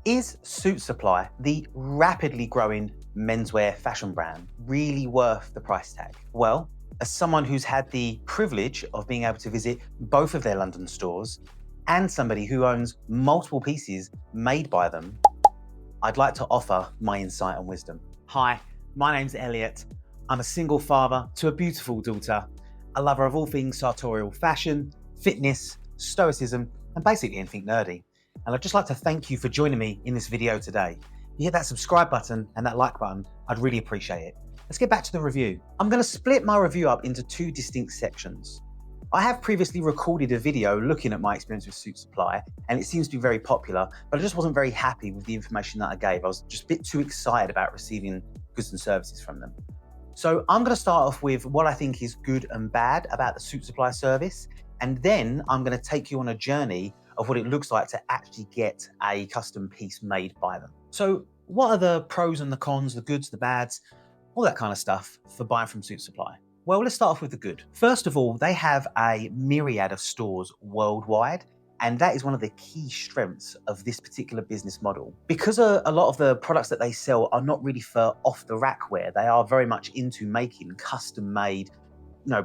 Is Suitsupply, the rapidly growing menswear fashion brand, really worth the price tag? Well, as someone who's had the privilege of being able to visit both of their London stores and somebody who owns multiple pieces made by them, I'd like to offer my insight and wisdom. Hi, my name's Elliot. I'm a single father to a beautiful daughter, a lover of all things sartorial fashion, fitness, stoicism, and basically anything nerdy. And I'd just like to thank you for joining me in this video today. If you hit that subscribe button and that like button, I'd really appreciate it. Let's get back to the review. I'm going to split my review up into two distinct sections. I have previously recorded a video looking at my experience with Suitsupply, and it seems to be very popular, but I just wasn't very happy with the information that I gave. I was just a bit too excited about receiving goods and services from them. So I'm going to start off with what I think is good and bad about the Suitsupply service, and then I'm going to take you on a journey of what it looks like to actually get a custom piece made by them. So what are the pros and the cons, the goods, the bads, all that kind of stuff for buying from Suitsupply? Well, let's start off with the good. First of all, they have a myriad of stores worldwide, and that is one of the key strengths of this particular business model. Because a lot of the products that they sell are not really for off-the-rack wear, they are very much into making custom-made,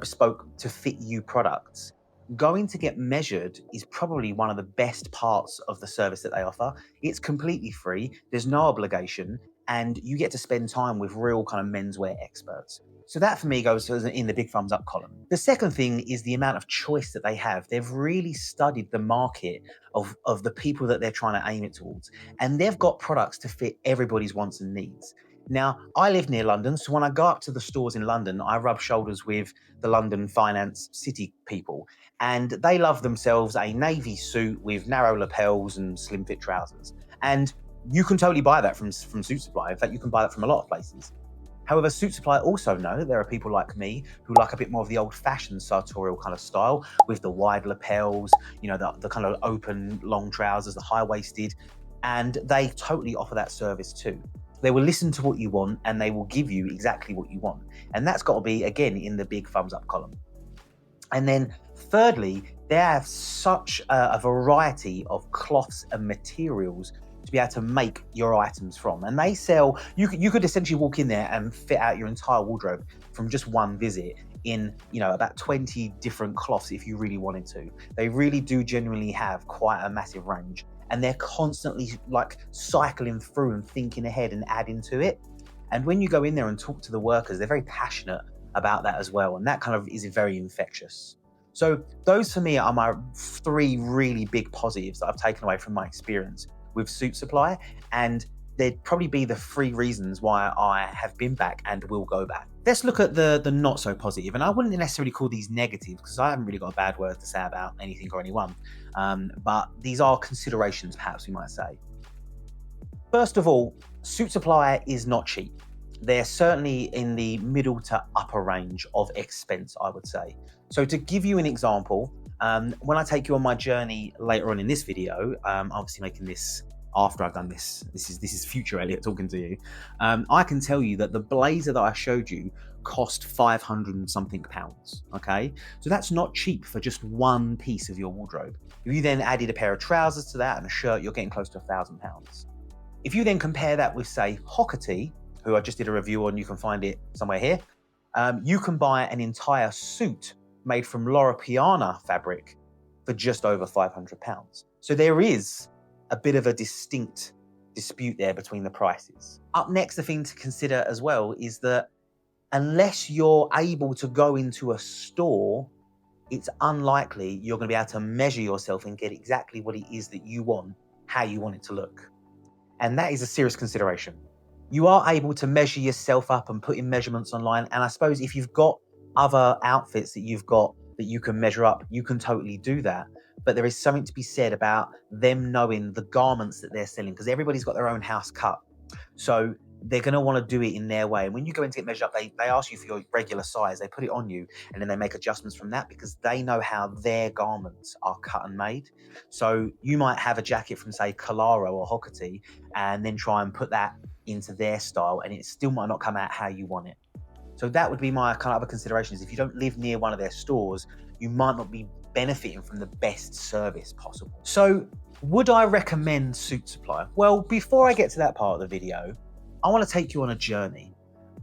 bespoke to fit you products. Going to get measured is probably one of the best parts of the service that they offer. It's completely free, there's no obligation, and you get to spend time with real kind of menswear experts. So that for me goes in the big thumbs up column. The second thing is the amount of choice that they have. They've really studied the market of the people that they're trying to aim it towards, and they've got products to fit everybody's wants and needs. Now, I live near London, so when I go up to the stores in London, I rub shoulders with the London finance city people, and they love themselves a navy suit with narrow lapels and slim fit trousers. And you can totally buy that from Suitsupply. In fact, you can buy that from a lot of places. However, Suitsupply also know that there are people like me who like a bit more of the old-fashioned sartorial kind of style with the wide lapels, the kind of open long trousers, the high-waisted, and they totally offer that service too. They will listen to what you want and they will give you exactly what you want. And that's got to be, again, in the big thumbs up column. And then thirdly, they have such a variety of cloths and materials to be able to make your items from. And they sell, you could essentially walk in there and fit out your entire wardrobe from just one visit in, about 20 different cloths if you really wanted to. They really do genuinely have quite a massive range. And they're constantly cycling through and thinking ahead and adding to it. And when you go in there and talk to the workers, they're very passionate about that as well. And that kind of is very infectious. So those for me are my three really big positives that I've taken away from my experience with Suitsupply. And there'd probably be the three reasons why I have been back and will go back. Let's look at the not so positive. And I wouldn't necessarily call these negative because I haven't really got a bad word to say about anything or anyone. But these are considerations, perhaps we might say. First of all, Suitsupply is not cheap. They're certainly in the middle to upper range of expense, I would say. So to give you an example, when I take you on my journey later on in this video, obviously making this after I've done this is future Elliot talking to you, I can tell you that the blazer that I showed you cost 500 and something pounds, okay? So that's not cheap for just one piece of your wardrobe. If you then added a pair of trousers to that and a shirt, you're getting close to £1,000. If you then compare that with, say, Hockety, who I just did a review on, you can find it somewhere here, you can buy an entire suit made from Loro Piana fabric for just over £500. So there is a bit of a distinct dispute there between the prices. Up next, the thing to consider as well is that unless you're able to go into a store, it's unlikely you're going to be able to measure yourself and get exactly what it is that you want, how you want it to look. And that is a serious consideration. You are able to measure yourself up and put in measurements online. And I suppose if you've got other outfits that you've got that you can measure up, you can totally do that. But there is something to be said about them knowing the garments that they're selling, because everybody's got their own house cut. So they're going to want to do it in their way. And when you go in to get measured up, they ask you for your regular size, they put it on you, and then they make adjustments from that because they know how their garments are cut and made. So you might have a jacket from, say, Calaro or Hockety, and then try and put that into their style, and it still might not come out how you want it. So that would be my kind of other considerations. If you don't live near one of their stores, you might not be benefiting from the best service possible. So Would I recommend Suitsupply? Well, before I get to that part of the video, I want to take you on a journey.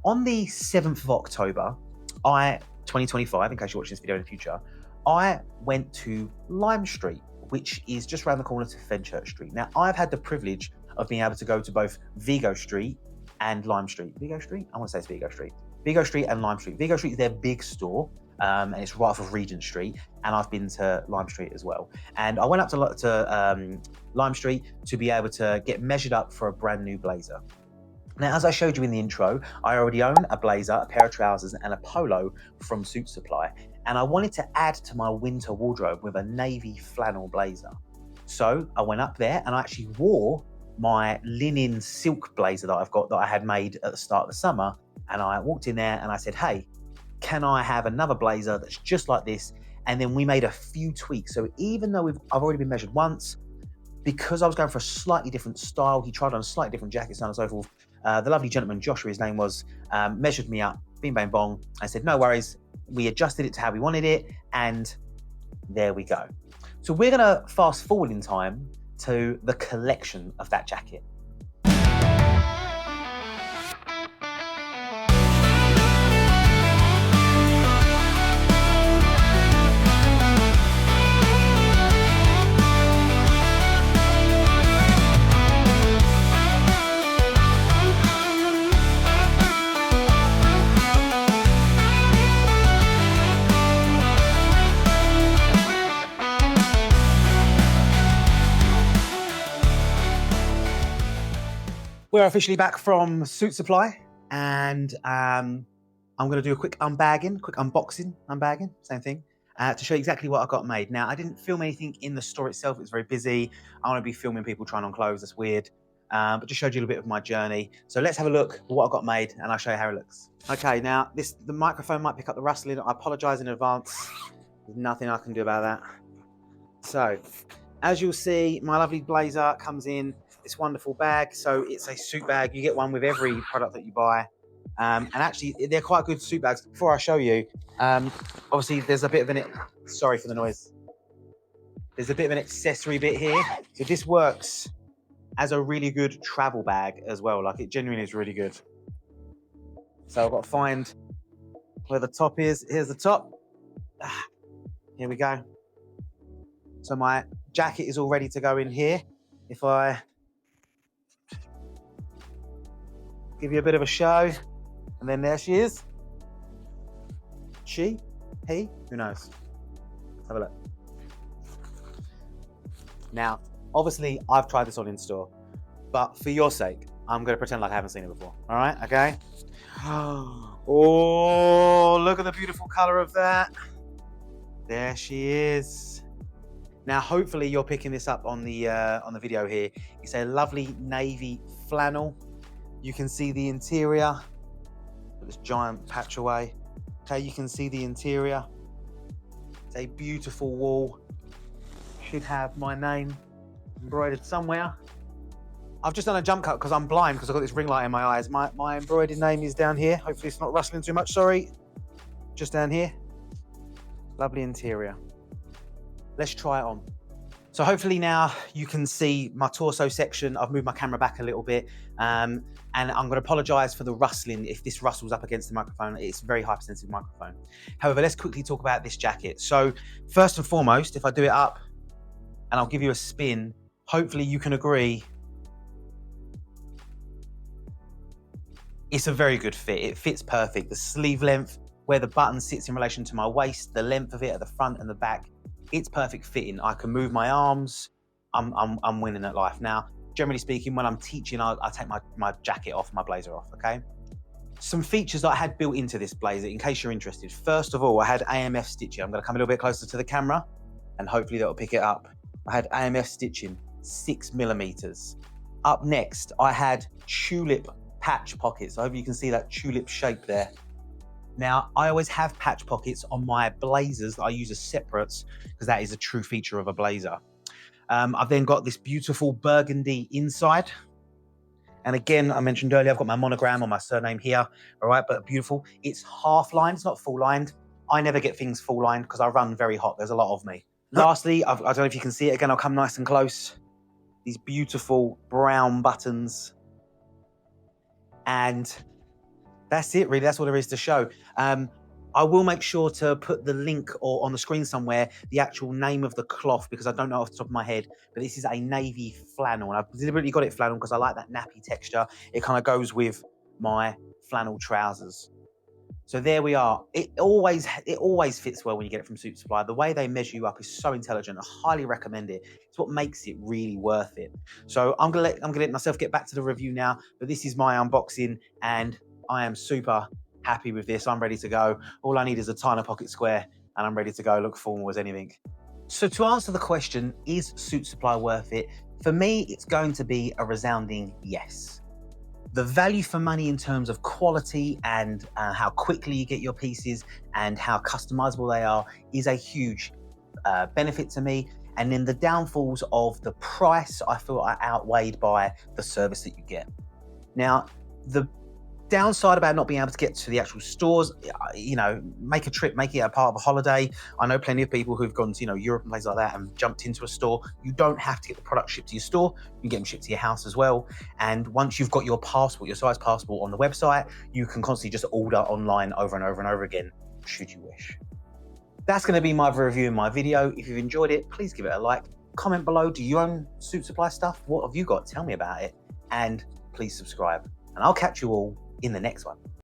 On the 7th of October, 2025, in case you're watching this video in the future, I went to Lime Street, which is just around the corner to Fenchurch Street. Now, I've had the privilege of being able to go to both Vigo Street and Lime Street. Vigo Street? I want to say it's Vigo Street. Vigo Street and Lime Street. Vigo Street is their big store, and it's right off of Regent Street, and I've been to Lime Street as well. And I went up to Lime Street to be able to get measured up for a brand new blazer. Now, as I showed you in the intro, I already own a blazer, a pair of trousers, and a polo from Suitsupply. And I wanted to add to my winter wardrobe with a navy flannel blazer. So I went up there and I actually wore my linen silk blazer that I've got that I had made at the start of the summer. And I walked in there and I said, hey, can I have another blazer that's just like this? And then we made a few tweaks. So even though I've already been measured once, because I was going for a slightly different style, he tried on a slightly different jacket, so on and so forth. The lovely gentleman, Joshua, his name was, measured me up, bing, bang, bong. I said, no worries. We adjusted it to how we wanted it, and there we go. So we're gonna fast forward in time to the collection of that jacket. We're officially back from Suitsupply, and I'm going to do a quick unboxing, same thing, to show you exactly what I got made. Now, I didn't film anything in the store itself. It was very busy. I want to be filming people trying on clothes. That's weird. But just showed you a little bit of my journey. So let's have a look at what I got made, and I'll show you how it looks. Okay, now the microphone might pick up the rustling. I apologize in advance. There's nothing I can do about that. So, as you'll see, my lovely blazer comes in this wonderful bag. So it's a suit bag. You get one with every product that you buy. And actually, they're quite good suit bags. Before I show you, obviously there's a bit of an, sorry for the noise. There's a bit of an accessory bit here. So this works as a really good travel bag as well. Like, it genuinely is really good. So I've got to find where the top is. Here's the top. Here we go. So my jacket is all ready to go in here. If I give you a bit of a show, and then there she is. She, he, who knows? Let's have a look. Now, obviously, I've tried this on in store, but for your sake, I'm going to pretend like I haven't seen it before. All right, okay? Oh, look at the beautiful color of that. There she is. Now, hopefully, you're picking this up on the video here. It's a lovely navy flannel. You can see the interior. This giant patch away. Okay, you can see the interior. It's a beautiful wall. Should have my name embroidered somewhere. I've just done a jump cut because I'm blind, because I've got this ring light in my eyes. My embroidered name is down here. Hopefully it's not rustling too much, sorry. Just down here. Lovely interior. Let's try it on. So hopefully now you can see my torso section. I've moved my camera back a little bit. And I'm going to apologize for the rustling if this rustles up against the microphone. It's a very hypersensitive microphone. However, let's quickly talk about this jacket. So first and foremost, if I do it up and I'll give you a spin, hopefully you can agree it's a very good fit. It fits perfect. The sleeve length, where the button sits in relation to my waist, the length of it at the front and the back, it's perfect fitting. I can move my arms. I'm winning at life. Now, generally speaking, when I'm teaching, I take my jacket off, my blazer off, okay? Some features that I had built into this blazer, in case you're interested. First of all, I had AMF stitching. I'm gonna come a little bit closer to the camera and hopefully that'll pick it up. I had AMF stitching, 6mm. Up next, I had tulip patch pockets. I hope you can see that tulip shape there. Now, I always have patch pockets on my blazers that I use as separates, because that is a true feature of a blazer. I've then got this beautiful burgundy inside. And again, I mentioned earlier, I've got my monogram or my surname here, all right, but beautiful. It's half lined, it's not full lined. I never get things full lined because I run very hot. There's a lot of me. Lastly, I don't know if you can see it again, I'll come nice and close. these beautiful brown buttons. And that's it, really. That's all there is to show. I will make sure to put the link or on the screen somewhere, the actual name of the cloth, because I don't know off the top of my head, but this is a navy flannel. And I've deliberately got it flannel because I like that nappy texture. It kind of goes with my flannel trousers. So there we are. It always fits well when you get it from Suitsupply. The way they measure you up is so intelligent. I highly recommend it. It's what makes it really worth it. So I'm gonna let myself get back to the review now. But this is my unboxing, and I am super happy with this. I'm ready to go. All I need is a tiny pocket square, and I'm ready to go. Look formal as anything. So to answer the question, is Suitsupply worth it? For me, it's going to be a resounding yes. The value for money in terms of quality and how quickly you get your pieces and how customizable they are is a huge benefit to me. And then the downfalls of the price, I feel, are outweighed by the service that you get. Now, the downside about not being able to get to the actual stores, you know, make a trip, make it a part of a holiday. I know plenty of people who've gone to, you know, Europe and places like that and jumped into a store. You don't have to get the product shipped to your store. You can get them shipped to your house as well. And once you've got your passport, your size passport on the website, you can constantly just order online over and over and over again, should you wish. That's going to be my review in my video. If you've enjoyed it, please give it a like. Comment below, do you own Suitsupply stuff? What have you got? Tell me about it. And please subscribe. And I'll catch you all in the next one.